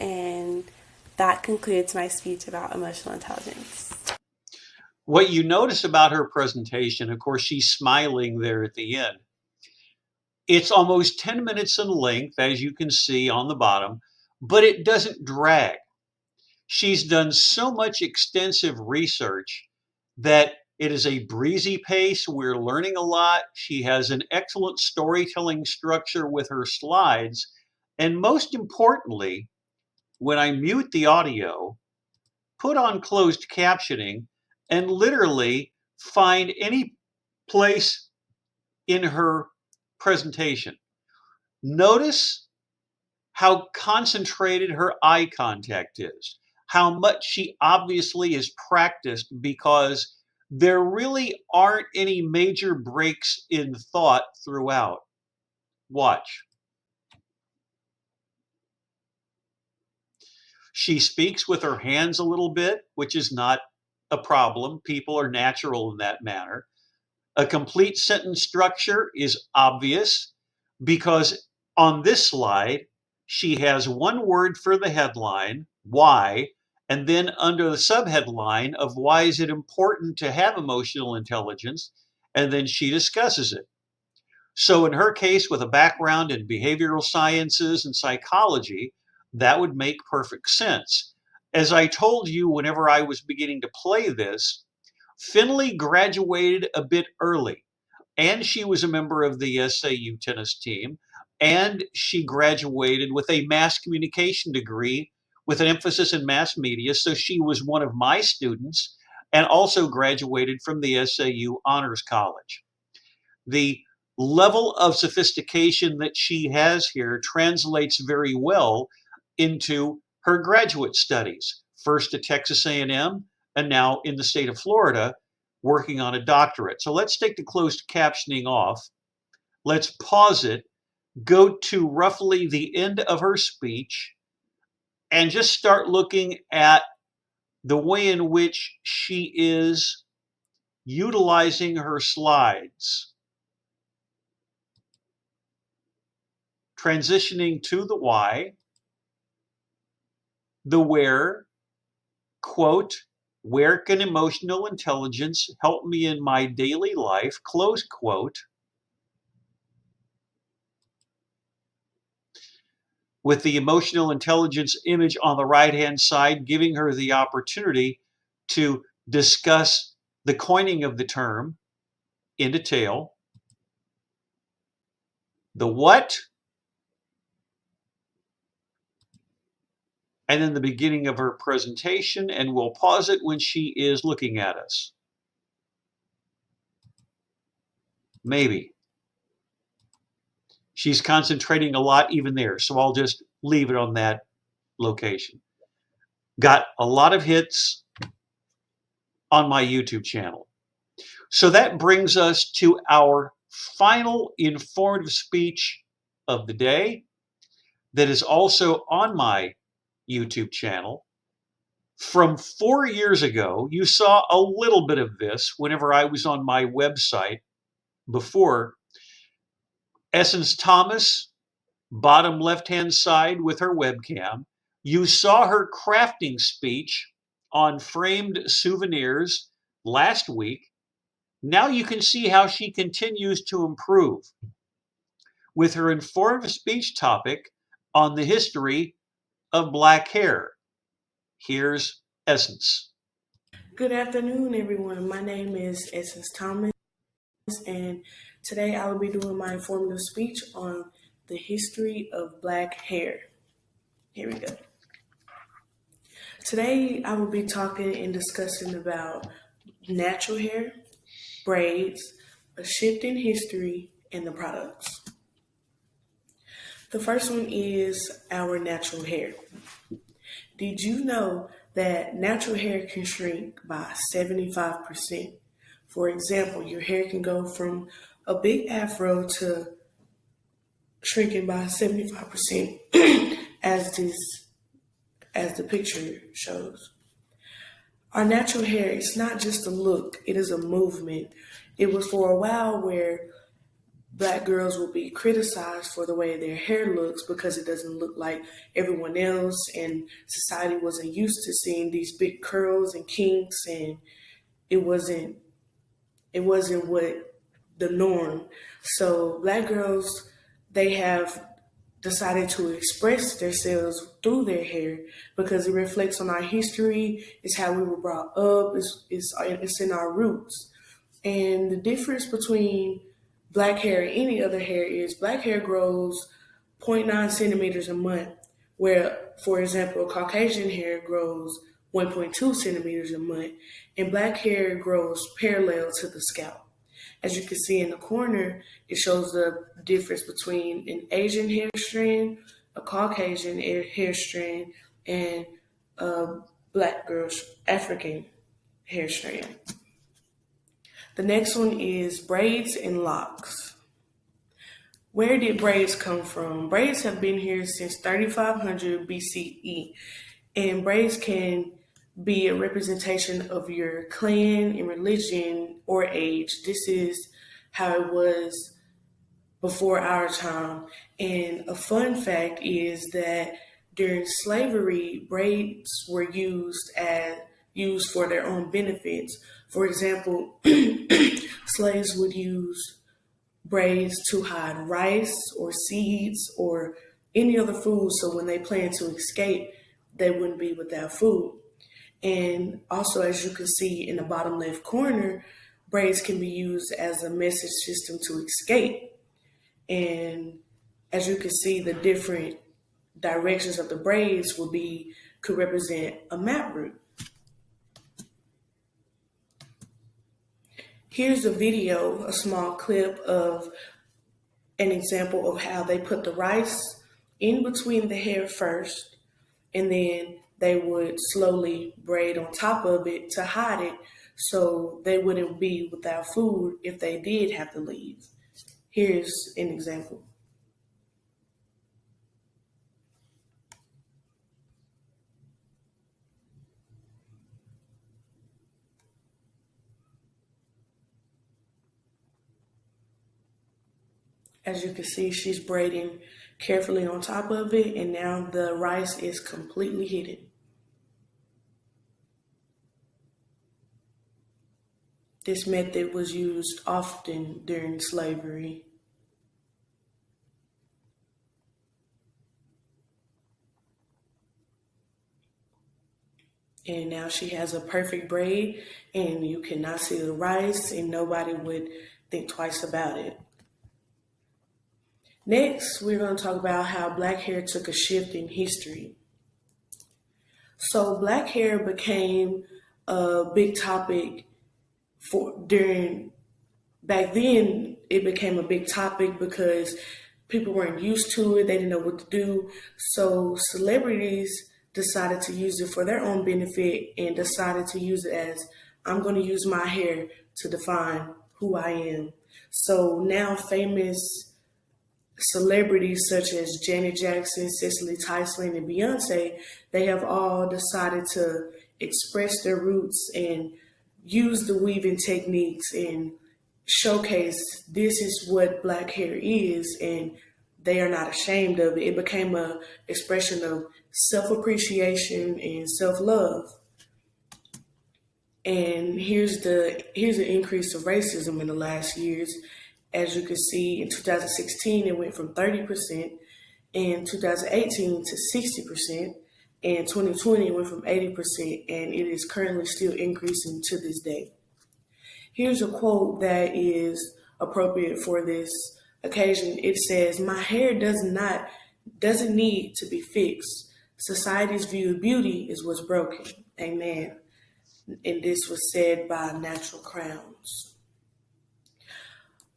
And that concludes my speech about emotional intelligence. What you notice about her presentation, of course, she's smiling there at the end. It's almost 10 minutes in length, as you can see on the bottom, but it doesn't drag. She's done so much extensive research that it is a breezy pace. We're learning a lot. She has an excellent storytelling structure with her slides. And most importantly, when I mute the audio, put on closed captioning, and literally find any place in her presentation. Notice how concentrated her eye contact is, how much she obviously is practiced, because there really aren't any major breaks in thought throughout. Watch. She speaks with her hands a little bit, which is not a problem. People are natural in that manner. A complete sentence structure is obvious because on this slide, she has one word for the headline, why, and then under the subheadline of why is it important to have emotional intelligence, and then she discusses it. So in her case, with a background in behavioral sciences and psychology, that would make perfect sense. As I told you whenever I was beginning to play this, Finley graduated a bit early, and she was a member of the SAU tennis team, and she graduated with a mass communication degree with an emphasis in mass media. So she was one of my students and also graduated from the SAU Honors College. The level of sophistication that she has here translates very well into her graduate studies, first at Texas A&M and now in the state of Florida, working on a doctorate. So let's take the closed captioning off. Let's pause it, go to roughly the end of her speech and just start looking at the way in which she is utilizing her slides, transitioning to the why, the where, quote, where can emotional intelligence help me in my daily life, close quote, with the emotional intelligence image on the right-hand side, giving her the opportunity to discuss the coining of the term in detail, the what, and then the beginning of her presentation, and we'll pause it when she is looking at us. Maybe. She's concentrating a lot even there, so I'll just leave it on that location. Got a lot of hits on my YouTube channel. So that brings us to our final informative speech of the day that is also on my YouTube channel. From 4 years ago, you saw a little bit of this whenever I was on my website before. Essence Thomas, bottom left-hand side with her webcam. You saw her crafting speech on framed souvenirs last week. Now you can see how she continues to improve with her informative speech topic on the history of black hair. Here's Essence. Good afternoon, everyone. My name is Essence Thomas, and today I will be doing my informative speech on the history of black hair. Here we go. Today I will be talking and discussing about natural hair, braids, a shift in history, and the products. The first one is our natural hair. Did you know that natural hair can shrink by 75%? For example, your hair can go from a big afro to shrinking by 75% as the picture shows. Our natural hair is not just a look, it is a movement. It was for a while where black girls will be criticized for the way their hair looks because it doesn't look like everyone else, and society wasn't used to seeing these big curls and kinks, and it wasn't what the norm. So black girls, they have decided to express themselves through their hair because it reflects on our history, it's how we were brought up, it's in our roots. And the difference between black hair and any other hair is black hair grows 0.9 centimeters a month, where, for example, Caucasian hair grows 1.2 centimeters a month, and black hair grows parallel to the scalp. As you can see in the corner, it shows the difference between an Asian hair strand, a Caucasian hair strand, and a black girl's African hair strand. The next one is braids and locks. Where did braids come from? Braids have been here since 3500 BCE, and braids can be a representation of your clan and religion or age. This is how it was before our time. And a fun fact is that during slavery, braids were used for their own benefits. For example, slaves would use braids to hide rice or seeds or any other food, so when they planned to escape, they wouldn't be without food. And also, as you can see in the bottom left corner, braids can be used as a message system to escape. And as you can see, the different directions of the braids could represent a map route. Here's a video, a small clip of an example of how they put the rice in between the hair first, and then they would slowly braid on top of it to hide it so they wouldn't be without food if they did have to leave. Here's an example. As you can see, she's braiding carefully on top of it, and now the rice is completely hidden. This method was used often during slavery. And now she has a perfect braid, and you cannot see the rice, and nobody would think twice about it. Next, we're going to talk about how black hair took a shift in history. So black hair became a big topic back then. It became a big topic because people weren't used to it. They didn't know what to do. So celebrities decided to use it for their own benefit and decided to use it as, I'm going to use my hair to define who I am. So now famous celebrities such as Janet Jackson, Cicely Tyson, and Beyonce, they have all decided to express their roots and use the weaving techniques and showcase this is what black hair is, and they are not ashamed of it. It became an expression of self-appreciation and self-love. And here's an increase of racism in the last years. As you can see, in 2016, it went from 30%, in 2018 to 60%, and 2020 it went from 80%, and it is currently still increasing to this day. Here's a quote that is appropriate for this occasion. It says, "My hair doesn't need to be fixed. Society's view of beauty is what's broken." Amen. And this was said by Natural Crowns.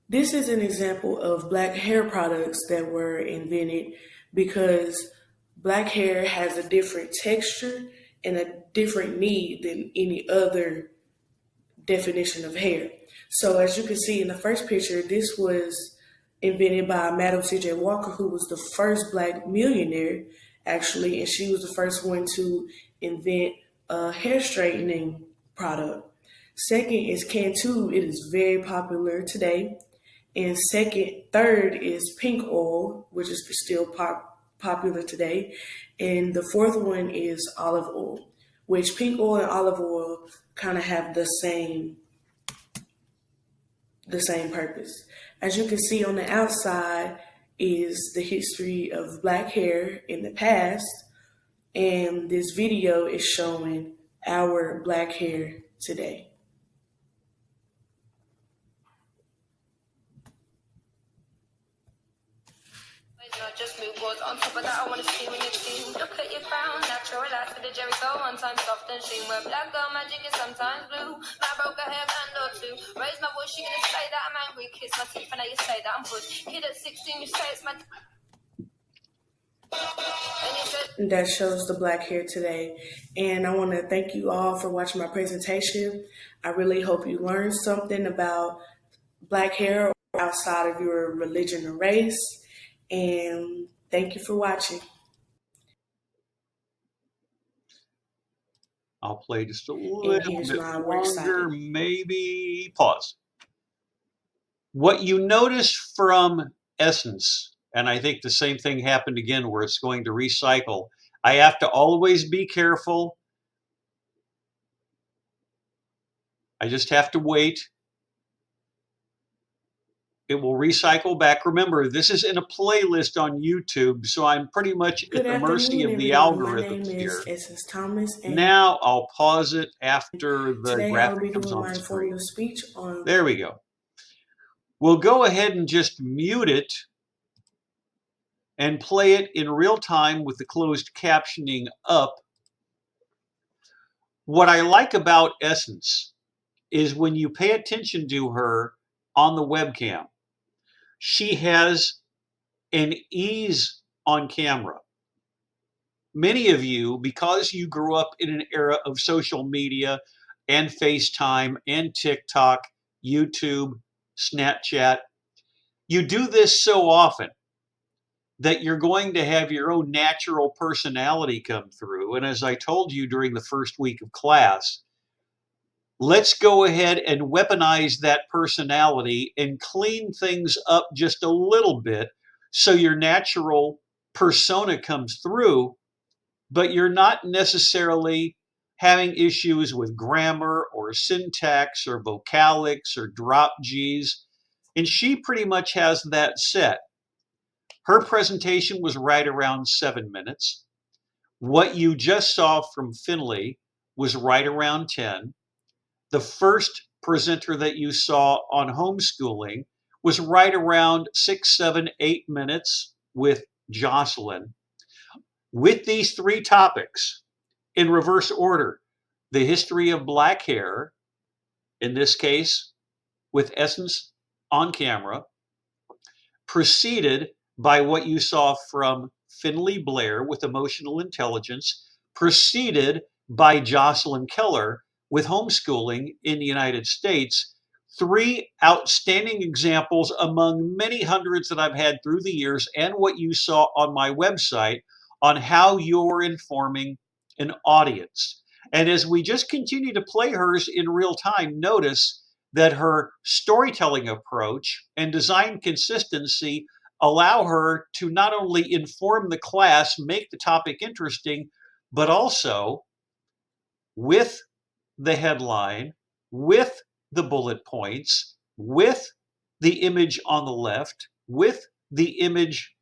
This is an example of black hair products that were invented because black hair has a different texture and a different need than any other definition of hair. So as you can see in the first picture, this was invented by Madam C.J. Walker, who was the first black millionaire, actually, and she was the first one to invent a hair straightening product. Second is Cantu. It is very popular today. And third is pink oil, which is still popular today. And the fourth one is olive oil, which pink oil and olive oil kind of have the same purpose. As you can see on the outside is the history of black hair in the past, and this video is showing our black hair today. Not just move was on top of that. I wanna see when you see. Look at your crown, natural light for the Jericho. One time soft and sheen. Where black girl magic is sometimes blue. My broke a hairband or two. Raise my voice, she gonna say that I'm angry. Kiss my teeth, and now you say that I'm push. Kid at 16, you say it's my. That shows the black hair today. And I want to thank you all for watching my presentation. I really hope you learned something about black hair outside of your religion or race. And thank you for watching. I'll play just a little bit works longer, cited. maybe pause. What you notice from Essence, and I think the same thing happened again where it's going to recycle, I have to always be careful. I just have to wait. It will recycle back. Remember, this is in a playlist on YouTube, so I'm pretty much at the mercy of the algorithms here. Essence Thomas, and now I'll pause it after the graphic comes on screen. There we go. We'll go ahead and just mute it and play it in real time with the closed captioning up. What I like about Essence is when you pay attention to her on the webcam, she has an ease on camera. Many of you, because you grew up in an era of social media and FaceTime and TikTok, YouTube, Snapchat, you do this so often that you're going to have your own natural personality come through. And as I told you during the first week of class, Let's go ahead and weaponize that personality and clean things up just a little bit so your natural persona comes through, but you're not necessarily having issues with grammar or syntax or vocalics or drop G's. And she pretty much has that set. Her presentation was right around 7 minutes. What you just saw from Finley was right around 10. The first presenter that you saw on homeschooling was right around 6, 7, 8 minutes with Jocelyn. With these three topics in reverse order, the history of black hair, in this case with Essence on camera, preceded by what you saw from Finley Blair with emotional intelligence, preceded by Jocelyn Keller with homeschooling in the United States. Three outstanding examples among many hundreds that I've had through the years, and what you saw on my website on how you're informing an audience. And as we just continue to play hers in real time, notice that her storytelling approach and design consistency allow her to not only inform the class, make the topic interesting, but also with the headline, with the bullet points, with the image on the left, with the image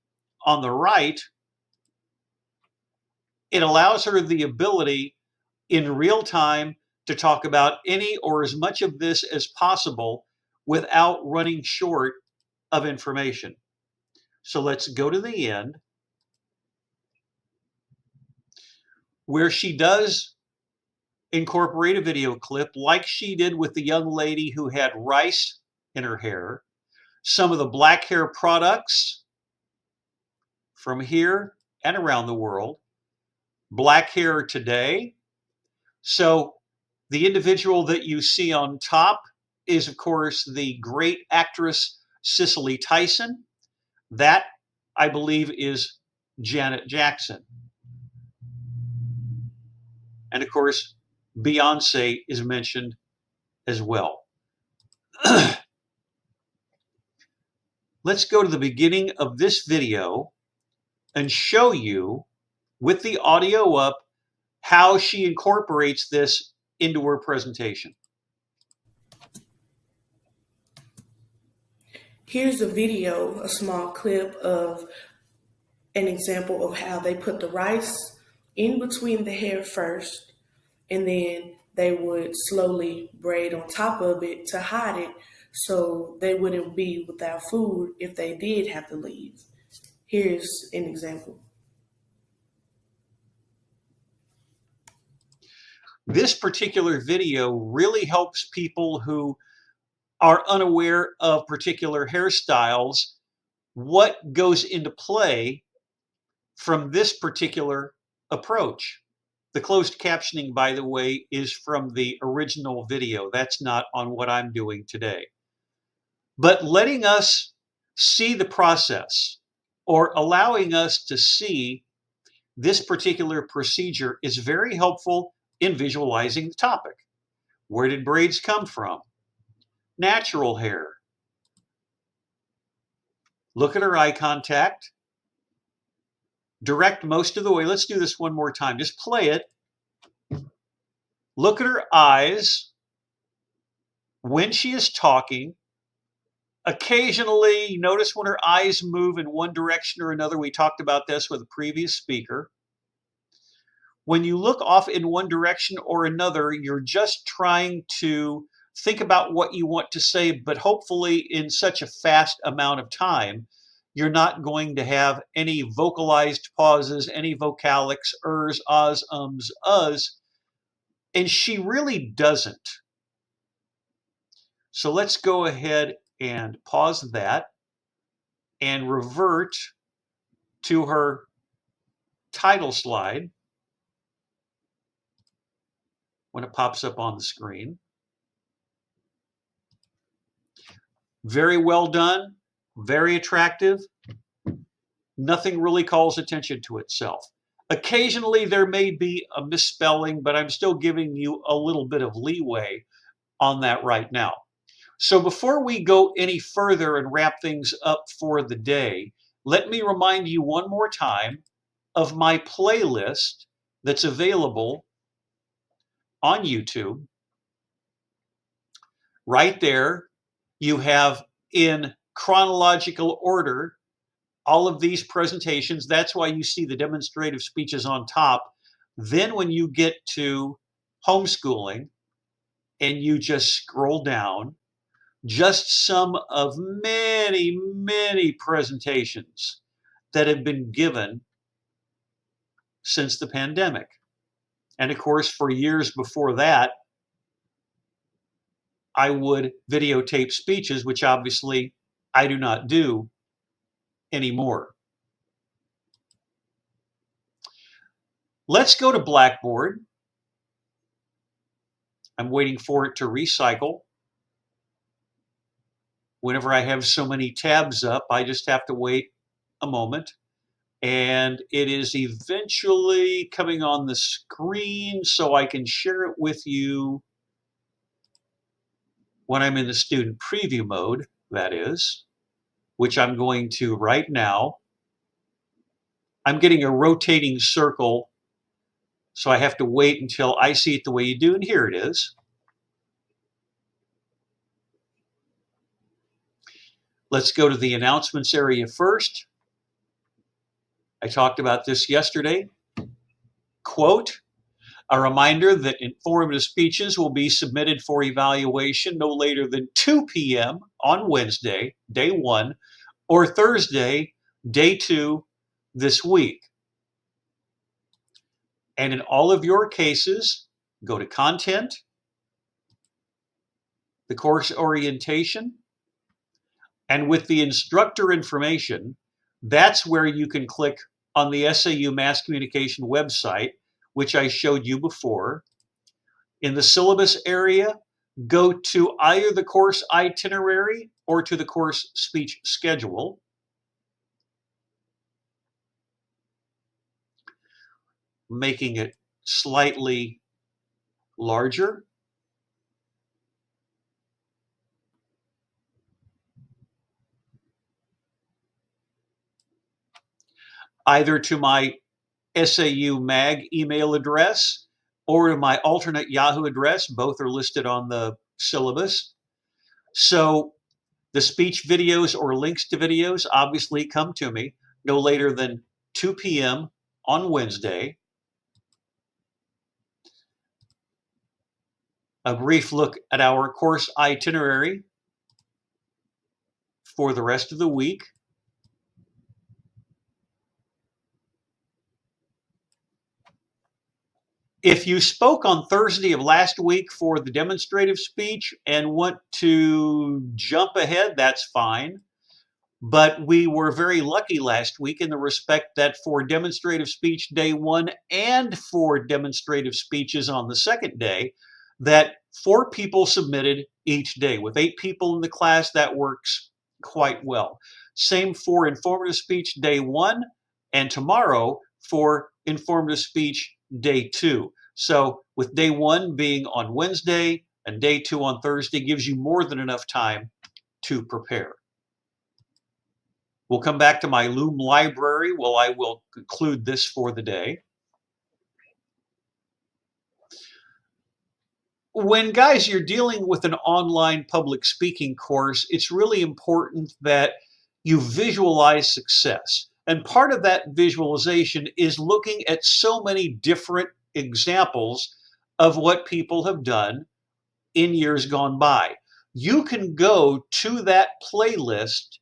on the right, it allows her the ability in real time to talk about any or as much of this as possible without running short of information. So let's go to the end where she does incorporate a video clip like she did with the young lady who had rice in her hair, some of the black hair products from here and around the world, black hair today. So the individual that you see on top is, of course, the great actress Cicely Tyson. That, I believe, is Janet Jackson. And of course, Beyonce is mentioned as well. Let's go to the beginning of this video and show you, with the audio up, how she incorporates this into her presentation. Here's a video, a small clip of an example of how they put the rice in between the hair first, and then they would slowly braid on top of it to hide it so they wouldn't be without food if they did have to leave. Here's an example. This particular video really helps people who are unaware of particular hairstyles, what goes into play from this particular approach. The closed captioning, by the way, is from the original video. That's not on what I'm doing today. But letting us see the process, or allowing us to see this particular procedure, is very helpful in visualizing the topic. Where did braids come from? Natural hair. Look at her eye contact. Direct most of the way. Let's do this one more time. Just play it. Look at her eyes when she is talking. Occasionally, notice when her eyes move in one direction or another. We talked about this with a previous speaker. When you look off in one direction or another, you're just trying to think about what you want to say, but hopefully in such a fast amount of time, you're not going to have any vocalized pauses, any vocalics, ers, ahs, ums, uhs, and she really doesn't. So let's go ahead and pause that and revert to her title slide when it pops up on the screen. Very well done, very attractive. Nothing really calls attention to itself. Occasionally there may be a misspelling, but I'm still giving you a little bit of leeway on that right now. So before we go any further and wrap things up for the day, let me remind you one more time of my playlist that's available on YouTube. Right there, you have in chronological order all of these presentations. That's why you see the demonstrative speeches on top. Then when you get to homeschooling and you just scroll down, just some of many, many presentations that have been given since the pandemic. And of course, for years before that, I would videotape speeches, which obviously I do not do anymore. Let's go to Blackboard. I'm waiting for it to recycle. Whenever I have so many tabs up, I just have to wait a moment. And it is eventually coming on the screen so I can share it with you when I'm in the student preview mode, that is, which I'm going to right now. I'm getting a rotating circle, so I have to wait until I see it the way you do, and here it is. Let's go to the announcements area first. I talked about this yesterday. Quote, a reminder that informative speeches will be submitted for evaluation no later than 2 p.m. on Wednesday, day 1, or Thursday, day 2 this week. And in all of your cases, go to Content, the course orientation, and with the instructor information, that's where you can click on the SAU Mass Communication website, which I showed you before. In the syllabus area, go to either the course itinerary or to the course speech schedule. Making it slightly larger. Either to my SAU MAG email address or to my alternate Yahoo address. Both are listed on the syllabus. So the speech videos or links to videos obviously come to me no later than 2 p.m. on Wednesday. A brief look at our course itinerary for the rest of the week. If you spoke on Thursday of last week for the demonstrative speech and want to jump ahead, that's fine. But we were very lucky last week in the respect that for demonstrative speech day 1 and for demonstrative speeches on the second day, that 4 people submitted each day. With 8 people in the class, that works quite well. Same for informative speech day 1 and tomorrow for informative speech day 2. So with day 1 being on Wednesday and day 2 on Thursday gives you more than enough time to prepare. We'll come back to my Loom library. Well, I will conclude this for the day. When, guys, you're dealing with an online public speaking course, it's really important that you visualize success. And part of that visualization is looking at so many different examples of what people have done in years gone by. You can go to that playlist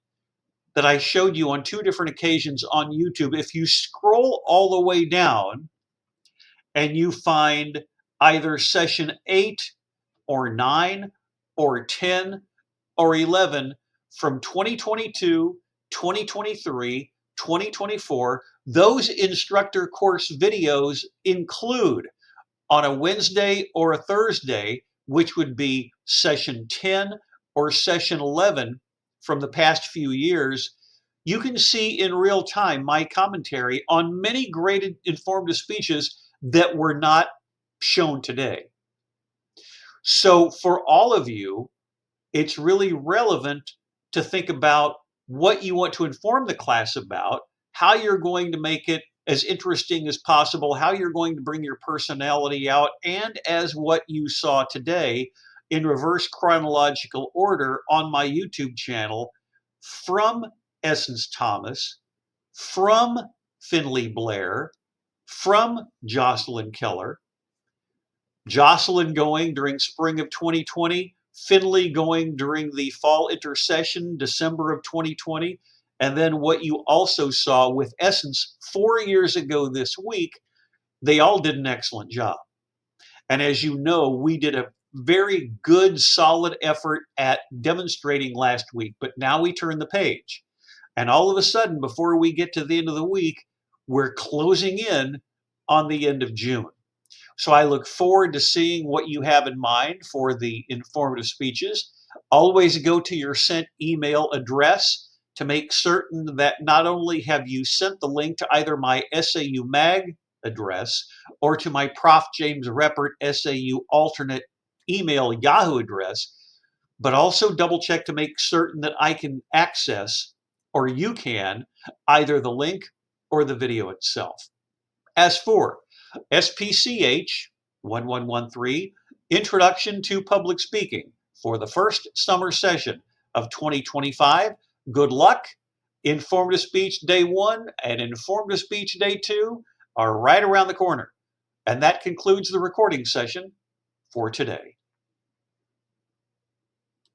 that I showed you on 2 different occasions on YouTube. If you scroll all the way down and you find either session 8 or 9 or 10 or 11 from 2022, 2023, 2024, those instructor course videos include on a Wednesday or a Thursday, which would be session 10 or session 11 from the past few years, you can see in real time my commentary on many graded informative speeches that were not shown today. So for all of you, it's really relevant to think about what you want to inform the class about, how you're going to make it as interesting as possible, how you're going to bring your personality out, and as what you saw today in reverse chronological order on my YouTube channel from Essence Thomas, from Finley Blair, from Jocelyn Keller, Jocelyn going during spring of 2020, Finley going during the fall intercession, December of 2020, and then what you also saw with Essence 4 years ago this week, they all did an excellent job. And as you know, we did a very good, solid effort at demonstrating last week, but now we turn the page. And all of a sudden, before we get to the end of the week, we're closing in on the end of June. So I look forward to seeing what you have in mind for the informative speeches. Always go to your sent email address to make certain that not only have you sent the link to either my SAU Mag address or to my Prof. James Reppert SAU alternate email Yahoo address, but also double check to make certain that I can access, or you can, either the link or the video itself. As for SPCH 1113, Introduction to Public Speaking for the first summer session of 2025, good luck. Informative Speech Day 1 and Informative Speech Day 2 are right around the corner. And that concludes the recording session for today.